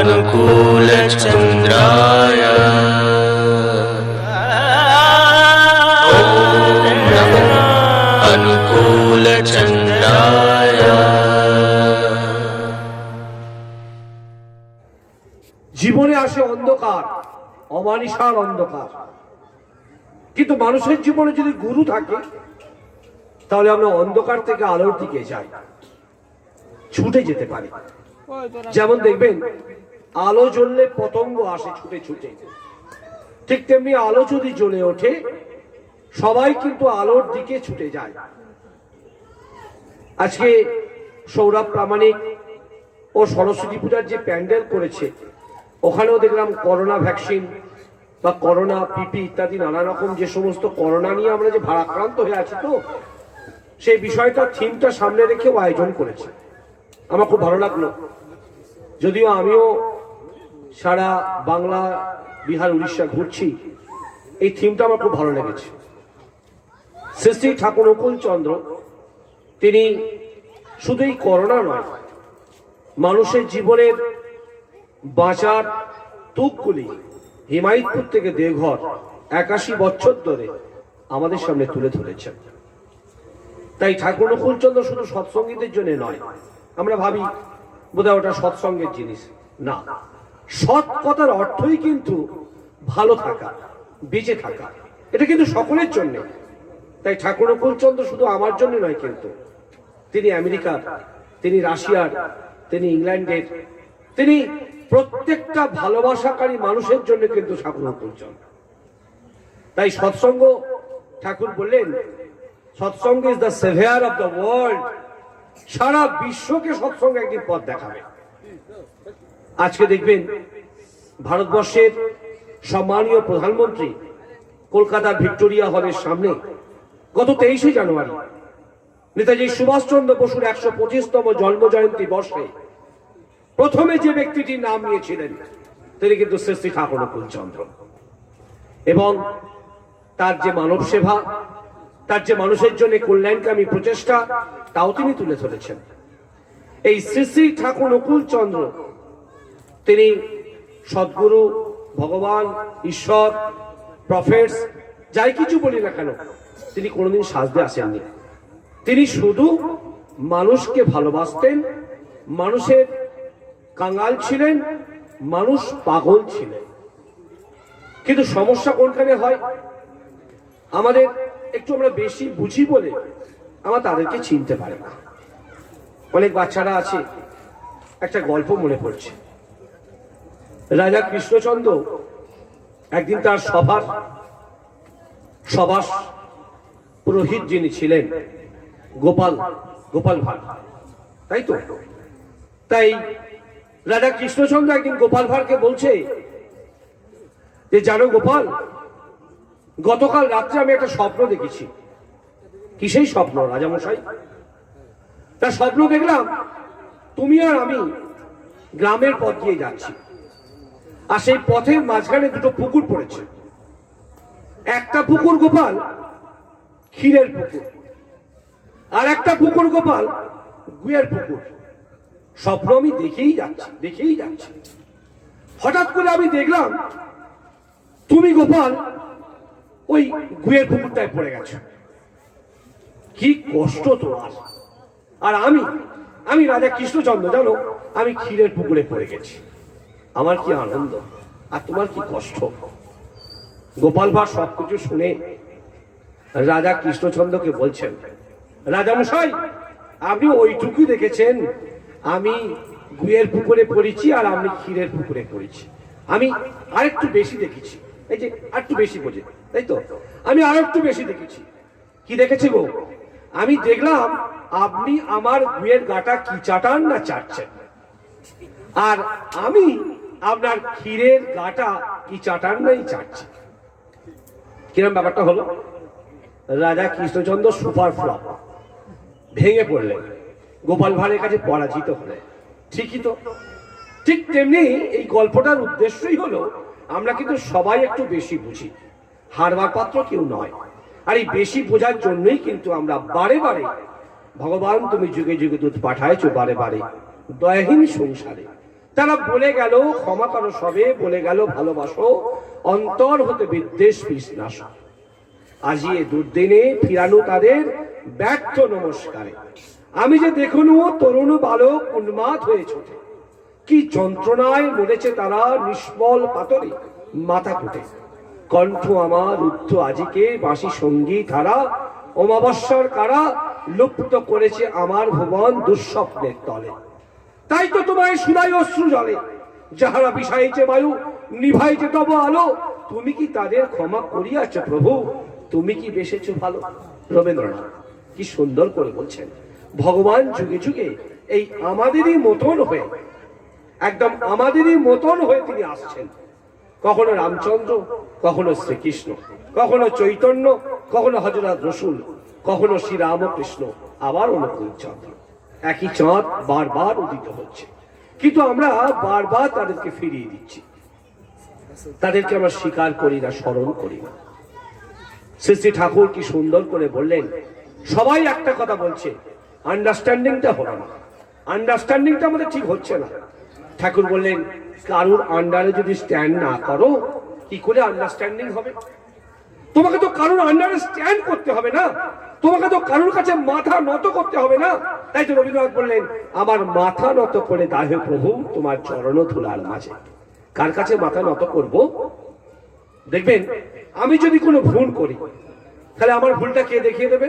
अनुकूलचन्द्राय ॐ नमो अनुकूलचन्द्राय। জীবনে আসে অন্ধকার, অমানিসার অন্ধকার, কিন্তু মানুষের জীবনে যদি গুরু থাকে তাহলে আমরা অন্ধকার থেকে আলোর দিকে যাই, ছুটে যেতে পারি। যেমন দেখবেন আলো জ্বললে পতঙ্গ আসে ছুটে ছুটে, ঠিক তেমনি আলো যদি জ্বলে ওঠে সবাই কিন্তু আলোর দিকে ছুটে যায়। আজকে সৌরভ প্রামাণিক ও সরস্বতী পূজার যে প্যান্ডেল করেছে, ওখানেও দেখলাম করোনা ভ্যাকসিন বা করোনা পিপি ইত্যাদি নানা রকম যে সমস্ত করোনা নিয়ে আমরা যে ভারাক্রান্ত হয়ে আছি, তো সেই বিষয়টা থিমটা সামনে রেখেও আয়োজন করেছে। আমার খুব ভালো লাগলো, যদিও আমিও সারা বাংলা, বিহার, উড়িষ্যা ঘুরছি, এই থিমটা আমার খুব ভালো লেগেছে। শ্রী শ্রী ঠাকুর নকুল চন্দ্র তিনি শুধুই করোনা নয়, মানুষের জীবনের বাঁচার তুকগুলি হিমায়তপুর থেকে দেওঘর 81 বছর ধরে আমাদের সামনে তুলে ধরেছেন। তাই ঠাকুর নকুল চন্দ্র শুধু সৎসঙ্গীদের জন্য নয়, আমরা ভাবি বোধহয় ওটা সৎসঙ্গের জিনিস না। সৎ কথার অর্থই কিন্তু ভালো থাকা, বেঁচে থাকা, এটা কিন্তু সকলের জন্য। তাই ঠাকুর নকুল চন্দ্র শুধু আমার জন্য নয়, কিন্তু তিনি আমেরিকার, তিনি রাশিয়ার, তিনি ইংল্যান্ডের, তিনি প্রত্যেকটা ভালোবাসাকারী মানুষের জন্য কিন্তু ঠাকুর নকুল চন্দ্র। তাই সৎসঙ্গ, ঠাকুর বললেন Satsang is the saviour of the world. সারা বিশ্বকে সৎসঙ্গ একদিন পথ দেখাবে। আজকে দেখবেন ভারতবর্ষের সম্মানীয় প্রধানমন্ত্রী কলকাতার ভিক্টোরিয়া হলের সামনে গত 23শে জানুয়ারি নেতাজি সুভাষচন্দ্র বসুর 125তম জন্ম জয়ন্তী বর্ষে প্রথমে যে ব্যক্তিটির নাম নিয়েছিলেন তিনি কিন্তু শ্রী শ্রী ঠাকুর নকুল চন্দ্র। এবং তার যে মানব সেবা, তার যে মানুষের জন্য কল্যাণকামী প্রচেষ্টা, তাও তিনি তুলে ধরেছেন। এই শ্রী শ্রী ঠাকুর নকুল চন্দ্র তিনি সদ্গুরু, ভগবান, ঈশ্বর, প্রফেটস, যাই কিছু বলি না কেন, তিনি কোনোদিন সাজতে আসেননি। তিনি শুধু মানুষকে ভালোবাসতেন, মানুষের কাঙ্গাল ছিলেন, মানুষ পাগল ছিলেন। কিন্তু সমস্যা কোনখানে হয়, আমাদের একটু আমরা বেশি বুঝি বলে আমরা তাদেরকে চিনতে পারি না। অনেক বাচ্চারা আছে, একটা গল্প মনে পড়ছে। রাজা কৃষ্ণচন্দ্র একদিন তার সভার পুরোহিত যিনি ছিলেন গোপাল ভাঁড়, তাই তো? তাই রাজা কৃষ্ণচন্দ্র একদিন গোপাল ভাঁড়কে বলছে যে, জানো গোপাল, গতকাল রাত্রে আমি একটা স্বপ্ন দেখেছি। কি সেই স্বপ্ন রাজামশাই? তার স্বপ্ন দেখলাম তুমি আর আমি গ্রামের পথ দিয়ে যাচ্ছি, আর সেই পথের মাঝখানে দুটো পুকুর পড়েছে। একটা পুকুর গোপাল ক্ষীরের পুকুর, আর একটা পুকুর গোপাল গুয়ের পুকুর। স্বপ্ন আমি দেখেই যাচ্ছি। হঠাৎ করে আমি দেখলাম তুমি গোপাল ওই গুয়ের পুকুরটায় পড়ে গেছো। কি কষ্ট তোমার, আর আমি রাজা কৃষ্ণচন্দ্র, জানো, আমি ক্ষীরের পুকুরে পড়ে গেছি। আমার কি আনন্দ আর তোমার কি কষ্ট। গোপাল ভাঁড় সবকিছু শুনে রাজা কৃষ্ণচন্দ্রকে বলছেন, রাজামশাই, আপনি ওইটুকুই দেখেছেন, আমি গুয়ের পুকুরে পড়েছি আর আপনি ক্ষীরের পুকুরে পড়েছি। আমি আরেকটু বেশি দেখেছি, এই যে আরেকটু বেশি বোঝে, তাই তো? আমি আরেকটু বেশি দেখেছি। কি দেখেছি গো? আমি দেখলাম আপনি আমার গুয়ের গাটা কি চাটান না চাটছেন, আর আমি আপনার ক্ষীরের গাটা কি চাটান নাই চাটছি। কিরম ব্যাপারটা হলো? রাজা কৃষ্ণচন্দ্র সুপার ফ্লপ, ভেঙে পড়লেন, গোপাল ভাঁড়ের কাছে পরাজিত হলেন। ঠিকই তো। ঠিক তেমনি এই গল্পটার উদ্দেশ্যই হলো আমরা কিন্তু সবাই একটু বেশি বুঝি, হারবার পাত্র কেউ নয়। আর এই বেশি বোঝার জন্যই কিন্তু আমরা বারে বারে, ভগবান তুমি যুগে যুগে দুধ পাঠাইছো বারে বারে দয়াহীন সংসারে, তারা বলে গেল ক্ষমা করো সবে, বলে গেল ভালোবাসো, অন্তর হতে বিদ্বেষ বিনাশ। আজি এ দুর্দিনে ফিরানো তাদের ব্যর্থ নমস্কারে। আমি যে দেখুন তরুণ বালক উন্মাদ হয়ে ছোটে, কি যন্ত্রণায় মরেছে তারা নিষ্ফল পাতরে মাথা কুটে। কণ্ঠ আমার রুদ্ধ আজিকে বাঁশি সঙ্গীত ধারা, অমাবস্যার কারা লুপ্ত করেছে আমার ভুবন দুঃস্বপ্নের তলে। তাই তো তোমায় শুনাই অশ্রু জলে, যাহারা বিষাইছে বায়ু নিভাইছে তব আলো। তুমি কি তাদের ক্ষমা করিয়াছ প্রভু, তুমি কি বেসেছ ভালো। রবীন্দ্রনাথ কি সুন্দর করে বলছেন, ভগবান যুগে যুগে এই আমাদেরই মতন হয়ে, একদম আমাদেরই মতন হয়ে তিনি আসছেন। কখনো রামচন্দ্র, কখনো শ্রীকৃষ্ণ, কখনো চৈতন্য, কখনো হযরত রসুল, কখনো শ্রীরামকৃষ্ণ, আবার অনুকূল চন্দ্র। একই চাঁদ বারবার উদিত হচ্ছে, কিন্তু আমরা বারবার তাদেরকে ফিরিয়ে দিচ্ছি, তাদেরকে আমরা স্বীকার করি না, স্মরণ করি না। শ্রী শ্রী ঠাকুর কি সুন্দর করে বললেন, সবাই একটা কথা বলছে, আন্ডারস্ট্যান্ডিংটা হলো না, আন্ডারস্ট্যান্ডিংটা আমাদের ঠিক হচ্ছে না। ঠাকুর বললেন, কারুর আন্ডারে যদি স্ট্যান্ড না করো, কি করে আন্ডারস্ট্যান্ডিং হবে? তোমাকে তো কারুর আন্ডারে স্ট্যান্ড করতে হবে না, তোমাকে তো কারুর কাছে মাথা নত করতে হবে না। তাই তো রবীন্দ্রনাথ বললেন, আমার মাথা নত করে দাহে প্রভু তোমার চরণ ধুলার মাঝে। কার কাছে মাথা নত করব? দেখবেন, আমি যদি কোনো ভুল করি, তাহলে আমার ভুলটা কে দেখিয়ে দেবে?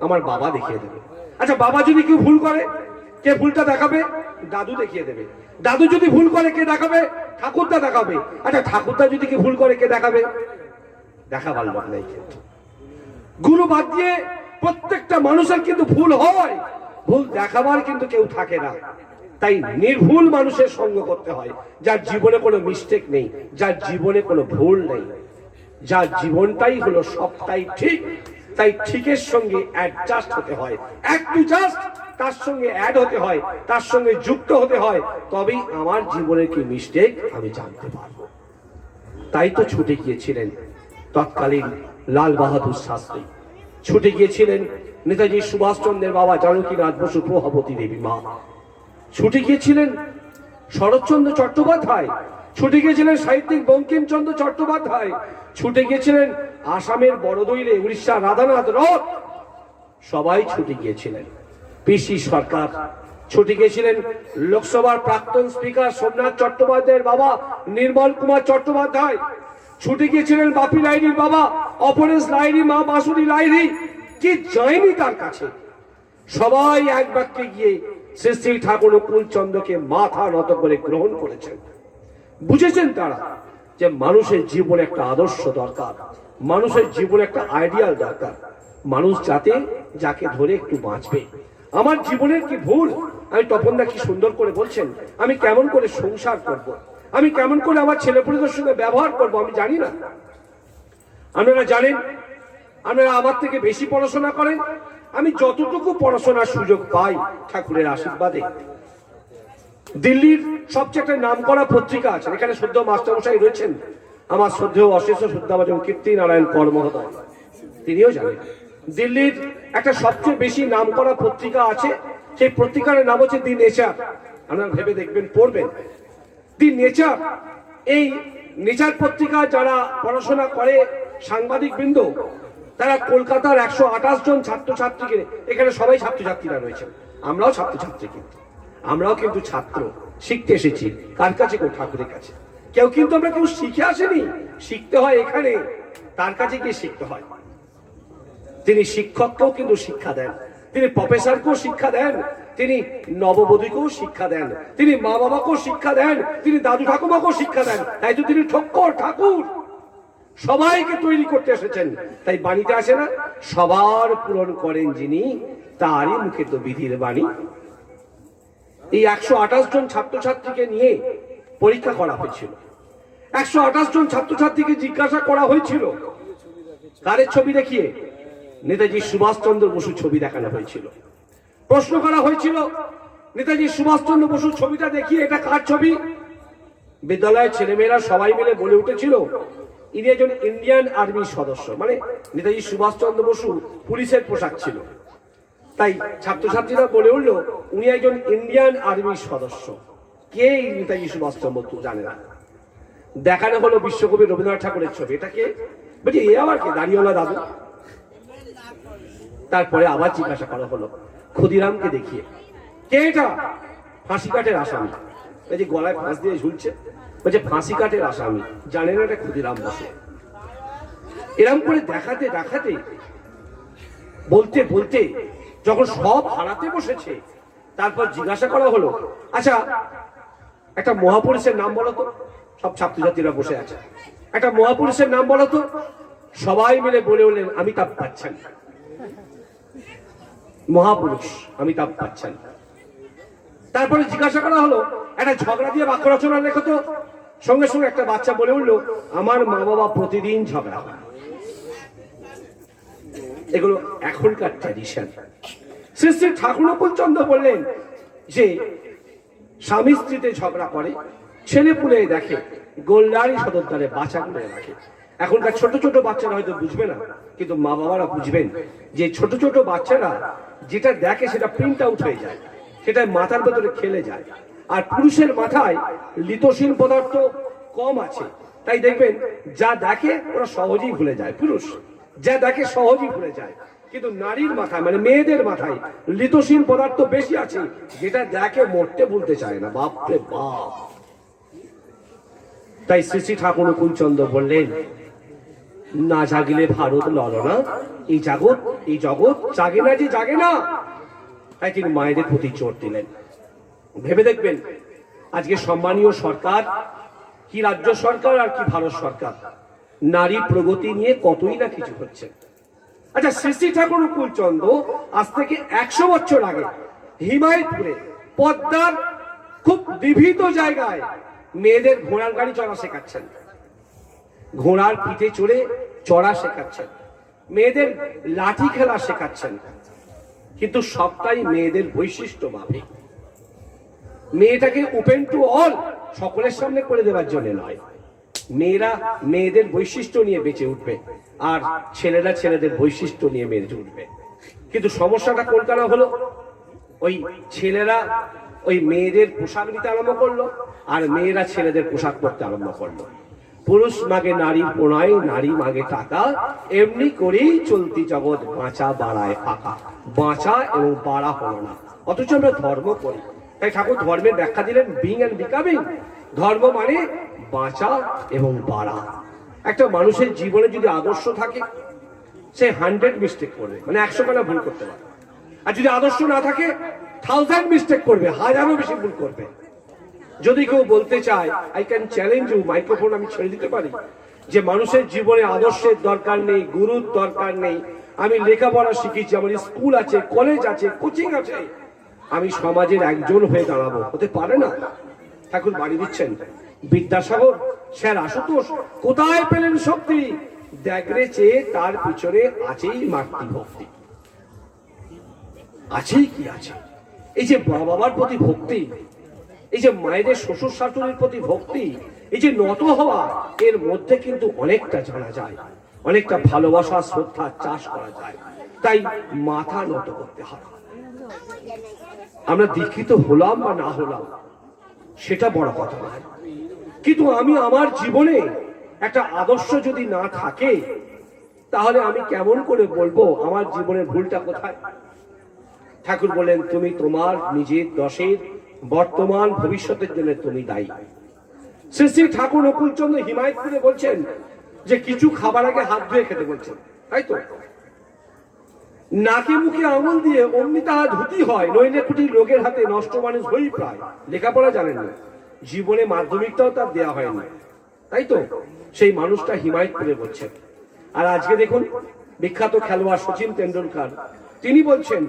আমার বাবা দেখিয়ে দেবে। আচ্ছা, বাবা যদি কেউ ভুল করে, কে ভুলটা দেখাবে? দাদু দেখিয়ে দেবে। দাদু যদি ভুল করে, কে দেখাবে? ঠাকুরদা দেখাবে। আচ্ছা, ঠাকুরদা যদি কি ভুল করে, কে দেখাবে? দেখাবার লোক নেই। কিন্তু গুরু বাদ দিয়ে প্রত্যেকটা মানুষের কিন্তু ভুল হয়, ভুল দেখাবার কিন্তু কেউ থাকে না। তাই নির্ভুল মানুষের সঙ্গ করতে হয়, যার জীবনে কোনো মিস্টেক নেই, যার জীবনে কোনো ভুল নেই, যার জীবনটাই হলো সবটাই ঠিক। তাই ঠিকের সঙ্গে অ্যাডজাস্ট হতে হয়, একটু জাস্ট তার সঙ্গে অ্যাড হতে হয়, তার সঙ্গে যুক্ত হতে হয়, তবেই আমার জীবনের কি মিস্টেক আমি জানতে পারবো। তাই তো ছুটে গিয়েছিলেন তৎকালীন লাল বাহাদুর শাস্ত্রী, ছুটে গিয়েছিলেন নেতাজি সুভাষচন্দ্রের বাবা জানকীনাথ বসু প্রভাবতী দেবী মা, ছুটে গিয়েছিলেন শরৎচন্দ্র চট্টোপাধ্যায়, ছুটে গিয়েছিলেন সাহিত্যিক বঙ্কিমচন্দ্র চট্টোপাধ্যায়, ছুটে গিয়েছিলেন আসামের বড়দৈলে উড়িষ্যার রাধানাথ রথ, সবাই ছুটে গিয়েছিলেন। পিসি সরকার ছুটে গিয়েছিলেন, লোকসভার প্রাক্তন স্পিকার সোমনাথ চট্টোপাধ্যায়ের বাবা নির্মল কুমার চট্টোপাধ্যায়, ছুটে গিয়েছিলেন বাপি লাহিড়ীর বাবা অপরেশ লাহিড়ী, মা বাসুরি লাহিড়ী। কি যায়নি তার কাছে? সবাই এক বাক্যে গিয়ে শ্রী শ্রী ঠাকুর অনুকূল চন্দ্রকে মাথা নত করে গ্রহণ করেছেন। বুঝেছেন তারা যে মানুষের জীবনে একটা আদর্শ দরকার, মানুষের জীবনে একটা আইডিয়াল দরকার, মানুষ যাতে যাকে ধরে একটু বাঁচবে। আমার জীবনের কি ভুল? আমি তপনদা কি সুন্দর করে বলছেন, আমি কেমন করে সংসার করব, আমি কেমন করে আমার ছেলেপুলেদের সঙ্গে ব্যবহার করব, আমি জানি না। আপনারা জানেন, আপনারা আমার থেকে বেশি পড়াশোনা করেন, আমি যতটুকু পড়াশোনার সুযোগ পাই ঠাকুরের আশীর্বাদে। দিল্লির সবচেয়ে একটা নাম করা পত্রিকা আছে, এখানে সদ্য মাস্টারমশাই রয়েছেন, আমার শ্রদ্ধেয় অশেষ শ্রদ্ধাভাজন কীর্তি নারায়ণ কর মহোদয়, তিনিও জানেন। দিল্লির একটা সবচেয়ে বেশি নাম করা পত্রিকা আছে, সেই পত্রিকার নাম হচ্ছে দি নেচার। আপনারা ভেবে দেখবেন, পড়বেন দি নেচার। এই নেচার পত্রিকা যারা পড়াশোনা করে সাংবাদিক বৃন্দ, তারা কলকাতার 128 জন ছাত্রছাত্রীকে, এখানে সবাই ছাত্রছাত্রীরা রয়েছেন, আমরাও ছাত্রছাত্রী, কিন্তু আমরাও কিন্তু ছাত্র, শিখতে এসেছি। কার কাছে? কোন ঠাকুরের কাছে। কেউ কিন্তু আমরা কেউ শিখে আসেনি, শিখতে হয় এখানে, তার কাছে গিয়ে শিখতে হয়। তিনি শিক্ষককেও কিন্তু শিক্ষা দেন, তিনি প্রফেসরকেও শিক্ষা দেন, তিনি নববধূকেও শিক্ষা দেন, তিনি মা বাবাকেও শিক্ষা দেন, তিনি দাদু ঠাকুমাকেও শিক্ষা দেন। তাই তো তিনি ঠাকুর সবাইকে তৈরি করতে এসেছেন। তাই বাণীতে আসে না, সবার পূরণ করেন যিনি, তারই মুখে তো বিধির বাণী। এই 128 জন ছাত্রছাত্রীকে নিয়ে পরীক্ষা করা হয়েছিল, 128 জন ছাত্রছাত্রীকে জিজ্ঞাসা করা হয়েছিল, কারের ছবি দেখিয়ে? নেতাজি সুভাষচন্দ্র বসুর ছবি দেখানো হয়েছিল। প্রশ্ন করা হয়েছিল, নেতাজি সুভাষচন্দ্র বসুর ছবিটা দেখিয়ে এটা কার ছবি? বিদ্যালয়ের ছেলেমেয়েরা সবাই মিলে বলে উঠেছিল, ইনি একজন ইন্ডিয়ান আর্মির সদস্য। মানে নেতাজি সুভাষচন্দ্র বসু পুলিশের পোশাক ছিল, তাই ছাত্রছাত্রীরা বলে উঠল, উনি একজন ইন্ডিয়ান আর্মির সদস্য। কে এই নেতাজি সুভাষচন্দ্র বসু জানে না। দেখানো হলো বিশ্বকবি রবীন্দ্রনাথ ঠাকুরের ছবি, এটাকে বলছি এ আবার কি দাড়িওয়ালা দাদু। তারপরে আবার জিজ্ঞাসা করা হলো ক্ষুদিরামকে দেখিয়ে, কে এটা? ফাঁসি কাঠের আসামি। এই যে গলায় ফাঁস দিয়ে ঝুলছে, বলছে ফাঁসি কাঠের আসামি, জানেন এটা ক্ষুদিরাম বসু। এরম করে দেখাতে দেখাতে বলতে বলতে যখন সব হারাতে বসেছে, তারপর জিজ্ঞাসা করা হলো, আচ্ছা একটা মহাপুরুষের নাম বলো তো। সব ছাত্রছাত্রীরা বসে আছে, একটা মহাপুরুষের নাম বলো তো। সবাই মিলে বলে উঠলেন অমিতাভ বচ্চন। মহাপুরুষ অমিতাভ বচ্চন। তারপরে জিজ্ঞাসা করা হলো একটা ঝগড়া দিয়ে বাক্য রচনা লেখো তো। সঙ্গে সঙ্গে একটা বাচ্চা বলে উঠলো আমার মা বাবা প্রতিদিন ঝগড়া হয়। এগুলো এখনকার ট্র্যাডিশন। শ্রী শ্রী ঠাকুর চন্দ্র বললেন যে স্বামী স্ত্রীতে ঝগড়া করে, ছেলে পুলে দেখে, গোল্লারি সদরদারে বাঁচা করে রাখে। এখনকার ছোট ছোট বাচ্চারা হয়তো বুঝবে না, কিন্তু মা বাবারা বুঝবেন যে ছোট ছোট বাচ্চারা যেটা দেখে সেটা প্রিন্ট আউট হয়ে যায়, সেটা মাথার ভেতরে খেলে যায়। আর পুরুষের মাথায় লিথোশীল পদার্থ কম আছে, তাই দেখবেন যা দেখে ওরা সহজেই ভুলে যায়। পুরুষ যা দেখে সহজেই ভুলে যায়, কিন্তু নারীর মাথায় মানে মেয়েদের মাথায় লিথোশীল পদার্থ বেশি আছে, যেটা দেখে মরতে ভুলতে চায় না। বাপরে বাপ। তাই শ্রী শ্রী ঠাকুর অনুকূলচন্দ্র বললেন না জাগিলে ভারত ললনা, এই জগৎ জাগে না যে জাগে না। তাই তিনি মায়েদের প্রতি জোর দিলেন। ভেবে দেখবেন আজকে সম্মানীয় সরকার, কি রাজ্য সরকার আর কি ভারত সরকার, নারী প্রগতি নিয়ে কতই না কিছু হচ্ছে। আচ্ছা, শ্রী শ্রী ঠাকুর অনুকূলচন্দ্র আজ থেকে 100 বছর আগে হিমায়তপুরে পদ্মার খুব বিবিধ জায়গায় মেয়েদের ঘোড়ার গাড়ি চড়া শেখাচ্ছেন, ঘোড়ার পিঠে চড়ে চড়া শেখাচ্ছেন, মেয়েদের লাঠি খেলা শেখাচ্ছেন। কিন্তু সবটাই মেয়েদের বৈশিষ্ট্য মাফিক। মেয়েটাকে ওপেন টু অল সকলের সামনে করে দেওয়ার জন্য নয়। মেয়েরা মেয়েদের বৈশিষ্ট্য নিয়ে বেঁচে উঠবে, আর ছেলেরা ছেলেদের বৈশিষ্ট্য নিয়ে বেঁচে উঠবে। কিন্তু সমস্যাটা কোনখানে হলো, ওই ছেলেরা ওই মেয়েদের পোশাক নিতে আরম্ভ করলো, আর মেয়েরা ছেলেদের পোশাক পরতে আরম্ভ করলো। পুরুষ মাগে নারী প্রণয়, নারী মাগে টাকা, এমনি করেই চলতি জগৎ বাঁচা বাড়ায় ফাঁকা। বাঁচা এবং বাড়া হলো না, অথচ আমরা ধর্ম করি। তাই ঠাকুর ধর্মের ব্যাখ্যা দিলেন বিং অ্যান্ড বিকামিং। ধর্ম মানে বাঁচা এবং বাড়া। একটা মানুষের জীবনে যদি আদর্শ থাকে, সে 100 মিস্টেক করবে, মানে 100 খানা ভুল করতে পারে। আর যদি আদর্শ না থাকে 1000 মিস্টেক করবে, হাজারও বেশি ভুল করবে। যদি কেউ বলতে চায়, I can challenge you, microphone আমি ছেড়ে দিতে পারি, যে মানুষের জীবনে আদর্শের দরকার নেই, গুরুর দরকার নেই, আমি লেখাপড়া শিখেছি, আমার স্কুল আছে, কলেজ আছে, কোচিং আছে, আমি সমাজের একজন হয়ে দাঁড়াবো, হতে পারে না। ঠাকুর বাড়ি দিচ্ছেন বিদ্যাসাগর, স্যার আশুতোষ কোথায় পেলেন শক্তি? দেখরে চেয়ে তার পিছনে আছেই মাতৃভক্তি। আছেই কি আছে? এই যে মা বাবার প্রতি ভক্তি, এই যে মায়েদের শ্বশুর শাশুড়ির প্রতি ভক্তি, এই যে নত হওয়া, এর মধ্যে কিন্তু অনেকটা জানা যায়, অনেকটা ভালোবাসা শ্রদ্ধা চাষ করা যায়। তাই মাথা নত করতে হয়। আমরা দীক্ষিত হলাম বা না হলাম সেটা বড় কথা নয়, কিন্তু আমি আমার জীবনে একটা আদর্শ যদি না থাকে, তাহলে আমি কেমন করে বলবো আমার জীবনের ভুলটা কোথায়? ঠাকুর বলেন তুমি তোমার নিজের দশের বর্তমান ভবিষ্যতের জন্য তুমি দায়ী। শ্রী শ্রী ঠাকুর অনুকূলচন্দ্র হিমায়তপুরে বলছেন যে কিছু খাবার আগে হাত ধুয়ে খেতে বলছেন, তাই তো? নাকে মুখে আঙুল দিয়ে অমনি তাহা ধুতি হয়, নইলে কোটি লোকের হাতে নষ্ট মানুষ হই প্রায়। লেখাপড়া জানেন না, জীবনে মাধ্যমিকটাও তার দেওয়া হয়নি, তাই তো? সেই মানুষটা হিমায়তপুরে বলছেন। আর আজকে দেখুন বিখ্যাত খেলোয়াড় সচিন তেন্ডুলকার, তিনি বলছেন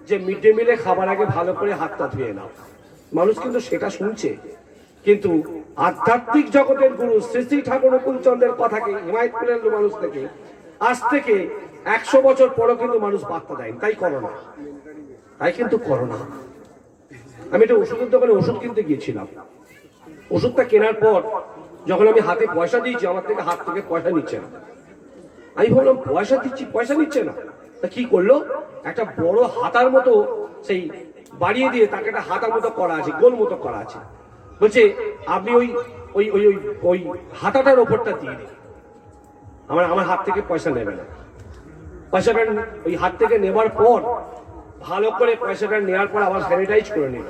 যে মিড ডে মিলে খাবার আগে ভালো করে হাতটা ধুয়ে নাও। মানুষ কিন্তু সেটা শুনছে, কিন্তু আধ্যাত্মিক জগতের গুরু শ্রী শ্রী ঠাকুর অনুকূলচন্দ্রের কথাকে হিমায়তপুরের মানুষ থেকে আজ থেকে 100 বছর পরও কিন্তু মানুষ বার্তা দেয়। তাই করোনা, তাই কিন্তু করোনা। আমি একটা ওষুধের দোকানে ওষুধ কিনতে গিয়েছিলাম। ওষুধটা কেনার পর যখন আমি হাতে পয়সা দিয়েছি, আমার থেকে হাত থেকে পয়সা নিচ্ছে না। আমি ভাবলাম পয়সা দিচ্ছি, পয়সা নিচ্ছে না। তা কি করলো, একটা বড় হাতার মতো সেই বাড়িয়ে দিয়ে তাকে একটা হাতার মতো করা আছে, গোল মতো করা আছে। বলছে আপনি ওই ওই ওই ওই ওই হাতাটার ওপরটা দিয়ে দিন, আমার হাত থেকে পয়সা নেবে না। পয়সাটা ওই হাত থেকে নেবার পর ভালো করে পয়সাটা নেওয়ার পর আবার স্যানিটাইজ করে নিল।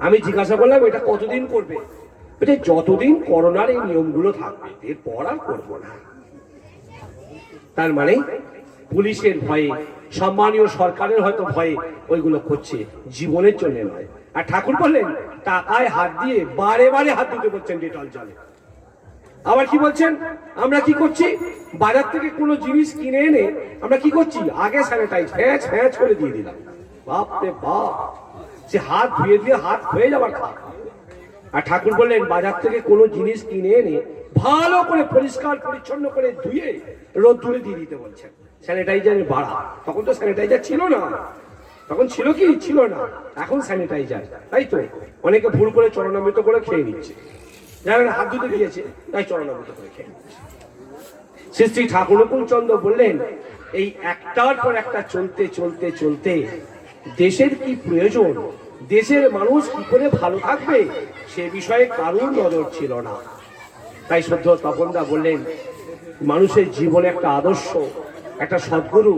আমি জিজ্ঞাসা করলাম এটা কতদিন করবে? বলছে যতদিন করোনার এই নিয়মগুলো থাকবে, এরপর আর করবো না। তার মানে পুলিশের ভয়ে, সম্মানীয় সরকারের হয়তো ভয়ে ওইগুলো করছে, জীবনের জন্য নয়। আর ঠাকুর বললেন টাকায় হাত দিয়ে বারে বারে হাত দিতে বলছেন ডেটল জলে। আবার কি বলছেন, আমরা কি করছি, বাজার থেকে কোনো জিনিস কিনে এনে আমরা কি করছি, আগে স্যানিটাইজ ফ্যাঁচ ফ্যাঁচ করে দিয়ে দিলাম। বাপ রে বাপ, সে হাত ধুয়ে দিয়ে হাত হয়ে যাবার খা। আর ঠাকুর বললেন বাজার থেকে কোনো জিনিস কিনে এনে ভালো করে পরিষ্কার পরিচ্ছন্ন করে ধুয়ে রোদ্দুরে দিয়ে দিতে বলছেন। স্যানিটাইজারের বাড়া, তখন তো স্যানিটাইজার ছিল না, তখন ছিল কি ছিল না, এখন স্যানিটাইজার। তাই তো অনেকে ভুল করে চরণামৃত করে খেয়ে নিচ্ছে, যারা হাত ধুতে দিয়েছে তাই চরণামৃত করে খেয়ে নিচ্ছে। শ্রী শ্রী ঠাকুর অনুকূল চন্দ্র বললেন এই একটার পর একটা চলতে চলতে চলতে দেশের কি প্রয়োজন, দেশের মানুষ কি করে ভালো থাকবে সে বিষয়ে কারোর নজর ছিল না। তাই সদ্য তপনদা বললেন মানুষের জীবনে একটা আদর্শ, একটা সদ্গুরু,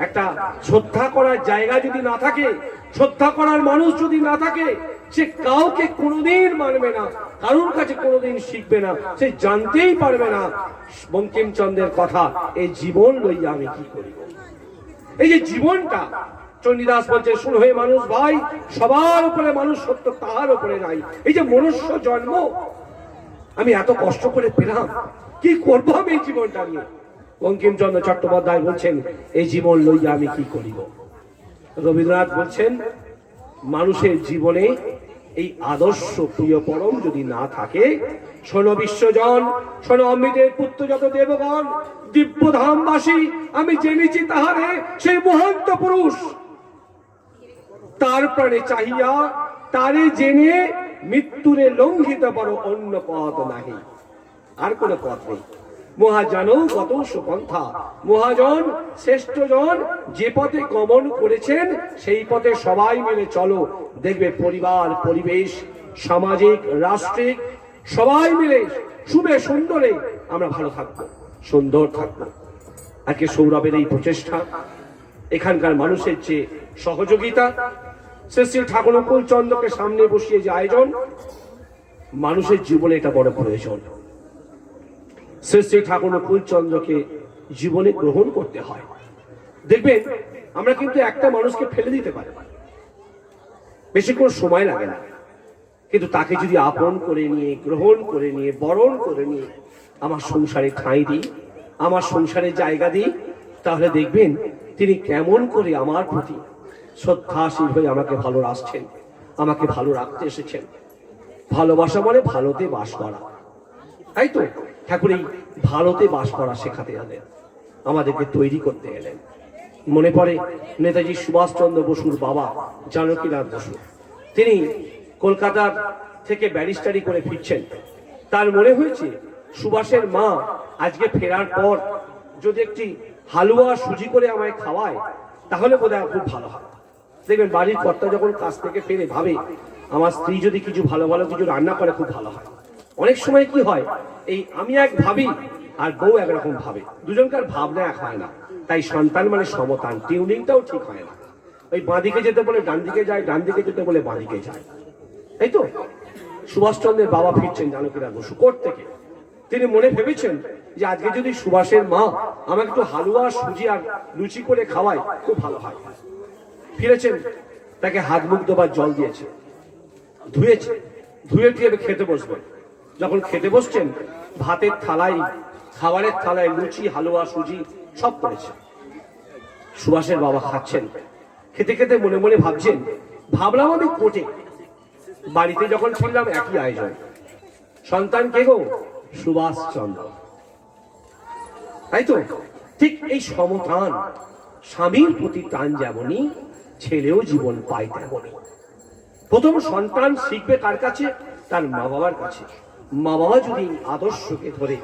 একটা শ্রদ্ধা করার জায়গা যদি না থাকে, শ্রদ্ধা করার মানুষ যদি না থাকে, সে কাউকে কোনোদিন মানবে না, কারোর কাছে কোনোদিন শিখবে না, সে জানতেই পারবে না বঙ্কিমচন্দ্রের কথা, এই জীবন লইয়া আমি কি করিব। এই যে জীবনটা চণ্ডীদাস বলছে, শুন হয়ে মানুষ ভাই, সবার উপরে মানুষ সত্য, তাহার উপরে নাই। এই যে মনুষ্য জন্ম আমি এত কষ্ট করে পেলাম, কি করবো আমি এই জীবনটা নিয়ে? বঙ্কিমচন্দ্র চট্টোপাধ্যায় বলছেন এই জীবন লইয়া আমি কি করিব। রবীন্দ্রনাথ বলছেন মানুষের জীবনে এই আদর্শ প্রিয় পরম যদি না থাকে, শোনো বিশ্বজন, শোনো অমৃতের পুত্র যত দেবগণ, দিব্য ধামবাসী আমি জেনেছি তাহারে সেই মহন্ত পুরুষ, তার প্রাণে চাহিয়া তারে জেনে মৃত্যুরে লঙ্ঘিত বড় অন্য পথ নাহি। আর কোন পথ নেই। মহাজন কত সুপন্থা, মহাজন শ্রেষ্ঠজন যে পথে গমন করেছেন সেই পথে সবাই মিলে চলো, দেখবে পরিবার, পরিবেশ, সামাজিক, রাষ্ট্রিক সবাই মিলে শুভে সুন্দরে আমরা ভালো থাকবো, সুন্দর থাকবো। আজকে সৌরভের এই প্রচেষ্টা, এখানকার মানুষের যে সহযোগিতা, শ্রী শ্রী ঠাকুর অনুকূল চন্দ্রকে সামনে বসিয়ে যে আয়োজন, মানুষের জীবনে এটা বড় প্রয়োজন। শ্রী শ্রী ঠাকুর অনুকূল চন্দ্রকে জীবনে গ্রহণ করতে হয়। দেখবেন আমরা কিন্তু একটা মানুষকে ফেলে দিতে পারি, বেশিক্ষণ সময় লাগে না, কিন্তু তাকে যদি আপন করে নিয়ে, গ্রহণ করে নিয়ে, বরণ করে নিয়ে আমার সংসারে ঠাঁই দিই, আমার সংসারে জায়গা দিই, তাহলে দেখবেন তিনি কেমন করে আমার প্রতি শ্রদ্ধাশীল হয়ে আমাকে ভালোবাসছেন, আমাকে ভালো রাখতে এসেছেন। ভালোবাসা মানে ভালোতে বাস করা, তাই তো ঠাকুর এই ভালোতে বাস করা শেখাতে এলেন, আমাদেরকে তৈরি করতে এলেন। মনে পড়ে নেতাজি সুভাষচন্দ্র বসুর বাবা জানকীনাথ বসু, তিনি কলকাতার থেকে ব্যারিস্টারি করে ফিরছেন। তার মনে হয়েছে সুভাষের মা আজকে ফেরার পর যদি একটি হালুয়া সুজি করে আমায় খাওয়ায় তাহলে বোধহয় খুব ভালো হয়। দেখবেন বাড়ির কর্তা যখন কাজ থেকে ফেরে ভাবে আমার স্ত্রী যদি কিছু ভালো ভালো কিছু রান্না করে খুব ভালো হয়। অনেক সময় কি হয়, এই আমি এক ভাবি আর বউ একরকম ভাবে, দুজনকার ভাবনা এক হয় না, তাই সন্তান মানে সমতান, টিউনিংটাও ঠিক হয় না। ওই বাঁদিকে যেতে বলে ডান দিকে যায়, ডান দিকে যেতে বলে বাঁদিকে যায়। তাই তো সুভাষচন্দ্রের বাবা ফিরছেন জানকীনাথ বসু কোর্ট থেকে। তিনি মনে ভেবেছেন যে আজকে যদি সুভাষের মা আমাকে একটু হালুয়া সুজি আর লুচি করে খাওয়ায় খুব ভালো হয়। ফিরেছেন, তাকে হাত মুখ ধোবার জল দিয়েছে, ধুয়েছে, ধুয়ে টুয়ে খেতে বসবেন। যখন খেতে বসছেন ভাতের থালায়, খাবারের থালায় লুচি, হালুয়া, সুজি সব পড়েছে। সুভাষের বাবা খাচ্ছেন, খেতে খেতে মনে মনে ভাবছেন, ভাবলাম আমি কোটে, বাড়িতে যখন ফিরলাম একই আয়োজন। সন্তান কে গো? সুভাষচন্দ্র। তাই তো ঠিক এই সমতান, স্বামীর প্রতি টান যেমনই, ছেলেও জীবন পায় তেমনই। প্রথম সন্তান শিখবে কার কাছে? তার মা বাবার কাছে। মা বাবা যদি আদর্শকে ধরে,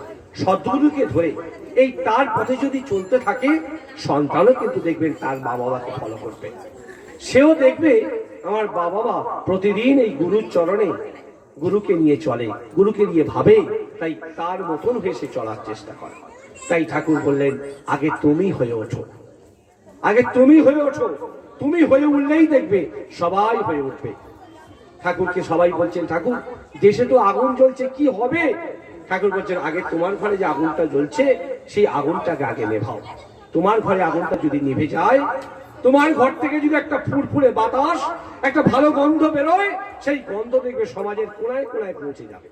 সদ্গুরুকে ধরে এই তার পথে যদি চলতে থাকে, সন্তানও কিন্তু দেখবেন তার মা বাবাকে ফলো করবে। সেও দেখবে আমার বাবা প্রতিদিন এই গুরুর চরণে গুরুকে নিয়ে চলে, গুরুকে নিয়ে ভাবে, তাই তার মতন হয়ে সে চলার চেষ্টা করে। তাই ঠাকুর বললেন, আগে তুমি হয়ে ওঠো, আগে তুমি হয়ে ওঠো। তুমি হয়ে উঠলেই দেখবে সবাই হয়ে উঠবে। ঠাকুরকে সবাই বলছেন, ঠাকুর দেশে তো আগুন জ্বলছে, কি হবে? ঠাকুর বলছেন, আগে তোমার ঘরে যে আগুনটা জ্বলছে সেই আগুনটাকে আগে নেভাও। তোমার ঘরে আগুনটা যদি নিভে যায়, তোমার ঘর থেকে যদি একটা ফুরফুরে বাতাস, একটা ভালো গন্ধ বেরোয়, সেই গন্ধ দেখবে সমাজের কোনায় কোনায় পৌঁছে যাবে।